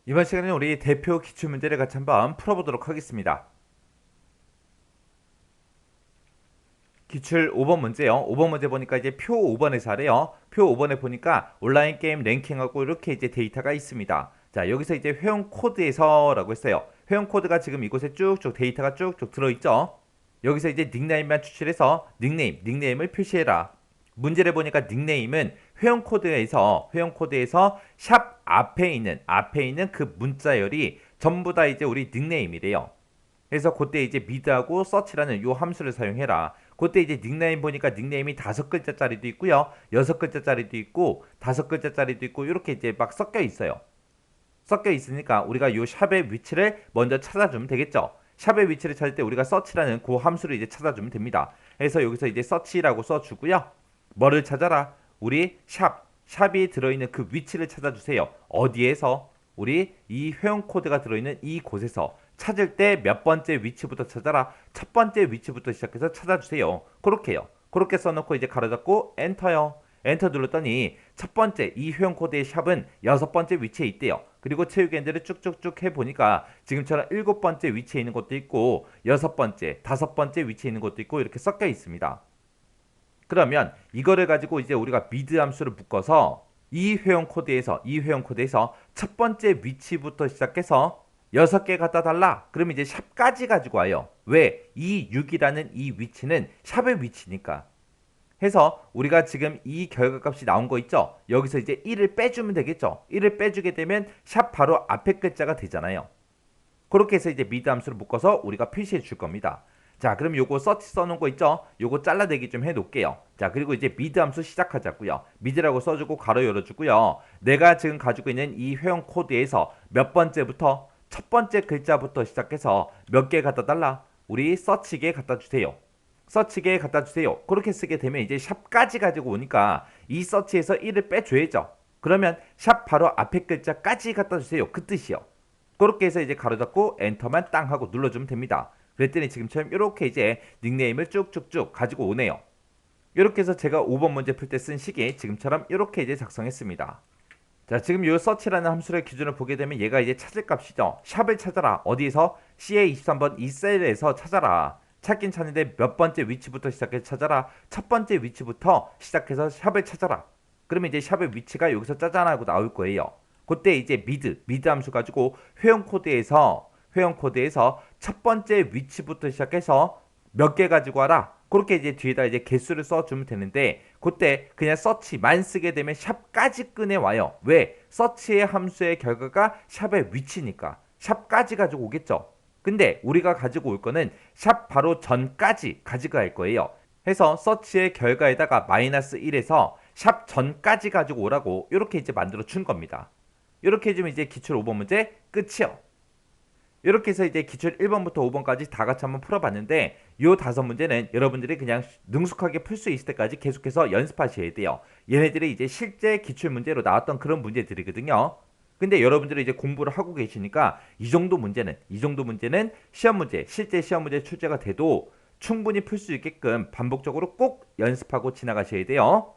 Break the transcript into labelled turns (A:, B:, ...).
A: 이번 시간에는 우리 대표 기출문제를 같이 한번 풀어보도록 하겠습니다. 기출 5번 문제요. 5번 문제 보니까 이제 표 5번에서 하래요. 표 5번에 보니까 온라인 게임 랭킹하고 이렇게 이제 데이터가 있습니다. 자, 여기서 이제 회원 코드에서라고 했어요. 회원 코드가 지금 이곳에 쭉쭉 데이터가 쭉쭉 들어있죠. 여기서 이제 닉네임만 추출해서 닉네임을 표시해라. 문제를 보니까 닉네임은 회원 코드에서 샵 앞에 있는 그 문자열이 전부 다 이제 우리 닉네임이래요. 그래서 그때 이제 미드하고 서치라는 요 함수를 사용해라. 그때 이제 닉네임 보니까 닉네임이 5글자짜리도 있고요. 6글자짜리도 있고 5글자짜리도 있고 이렇게 이제 막 섞여 있어요. 섞여 있으니까 우리가 요 샵의 위치를 먼저 찾아주면 되겠죠. 샵의 위치를 찾을 때 우리가 서치라는 그 함수를 이제 찾아주면 됩니다. 그래서 여기서 이제 서치라고 써주고요. 뭐를 찾아라? 우리 샵이 들어있는 그 위치를 찾아주세요. 어디에서? 우리 이 회원 코드가 들어있는 이 곳에서 찾을 때 몇 번째 위치부터 찾아라. 첫 번째 위치부터 시작해서 찾아주세요. 그렇게요. 그렇게 써놓고 이제 가로 잡고 엔터요. 엔터 눌렀더니 첫 번째 이 회원 코드의 샵은 6번째 위치에 있대요. 그리고 체육엔드를 쭉쭉쭉 해보니까 지금처럼 7번째 위치에 있는 것도 있고 6번째, 5번째 위치에 있는 것도 있고 이렇게 섞여 있습니다. 그러면 이거를 가지고 이제 우리가 미드 함수를 묶어서 이 회원 코드에서 첫 번째 위치부터 시작해서 6개 갖다 달라. 그러면 이제 샵까지 가지고 와요. 왜? 이 6이라는 이 위치는 샵의 위치니까. 해서 우리가 지금 이 결과값이 나온 거 있죠? 여기서 이제 1을 빼주면 되겠죠? 1을 빼주게 되면 샵 바로 앞에 글자가 되잖아요. 그렇게 해서 이제 미드 함수를 묶어서 우리가 표시해 줄 겁니다. 자, 그럼 요거 서치 써놓은 거 있죠? 요거 잘라내기 좀 해놓을게요. 자, 그리고 이제 미드 함수 시작하자고요. 미드라고 써주고 가로 열어주고요. 내가 지금 가지고 있는 이 회원 코드에서 몇 번째부터 첫 번째 글자부터 시작해서 몇 개 갖다 달라? 우리 서치기에 갖다 주세요. 서치기에 갖다 주세요. 그렇게 쓰게 되면 이제 샵까지 가지고 오니까 이 서치에서 1을 빼줘야죠. 그러면 샵 바로 앞에 글자까지 갖다 주세요. 그 뜻이요. 그렇게 해서 이제 가로 잡고 엔터만 땅 하고 눌러주면 됩니다. 그랬더니 지금처럼 이렇게 이제 닉네임을 쭉쭉쭉 가지고 오네요. 이렇게 해서 제가 5번 문제 풀 때 쓴 식이 지금처럼 이렇게 이제 작성했습니다. 자, 지금 이 서치라는 함수의 기준을 보게 되면 얘가 이제 찾을 값이죠. 샵을 찾아라. 어디서? CA 23번 이 셀에서 찾아라. 찾긴 찾는데 몇 번째 위치부터 시작해서 찾아라. 첫 번째 위치부터 시작해서 샵을 찾아라. 그러면 이제 샵의 위치가 여기서 짜잔 하고 나올 거예요. 그때 이제 미드 함수 가지고 회원 코드에서 첫 번째 위치부터 시작해서 몇 개 가지고 와라. 그렇게 이제 뒤에다 이제 개수를 써주면 되는데 그때 그냥 서치만 쓰게 되면 샵까지 꺼내 와요. 왜? 서치의 함수의 결과가 샵의 위치니까 샵까지 가지고 오겠죠. 근데 우리가 가지고 올 거는 샵 바로 전까지 가지고 갈 거예요. 해서 서치의 결과에다가 마이너스 1에서 샵 전까지 가지고 오라고 이렇게 이제 만들어 준 겁니다. 이렇게 해주면 이제 기출 5번 문제 끝이요. 이렇게 해서 이제 기출 1번부터 5번까지 다 같이 한번 풀어봤는데 요 5문제는 여러분들이 그냥 능숙하게 풀 수 있을 때까지 계속해서 연습하셔야 돼요. 얘네들이 이제 실제 기출 문제로 나왔던 그런 문제들이거든요. 근데 여러분들이 이제 공부를 하고 계시니까 이 정도 문제는 시험 문제, 실제 시험 문제 출제가 돼도 충분히 풀 수 있게끔 반복적으로 꼭 연습하고 지나가셔야 돼요.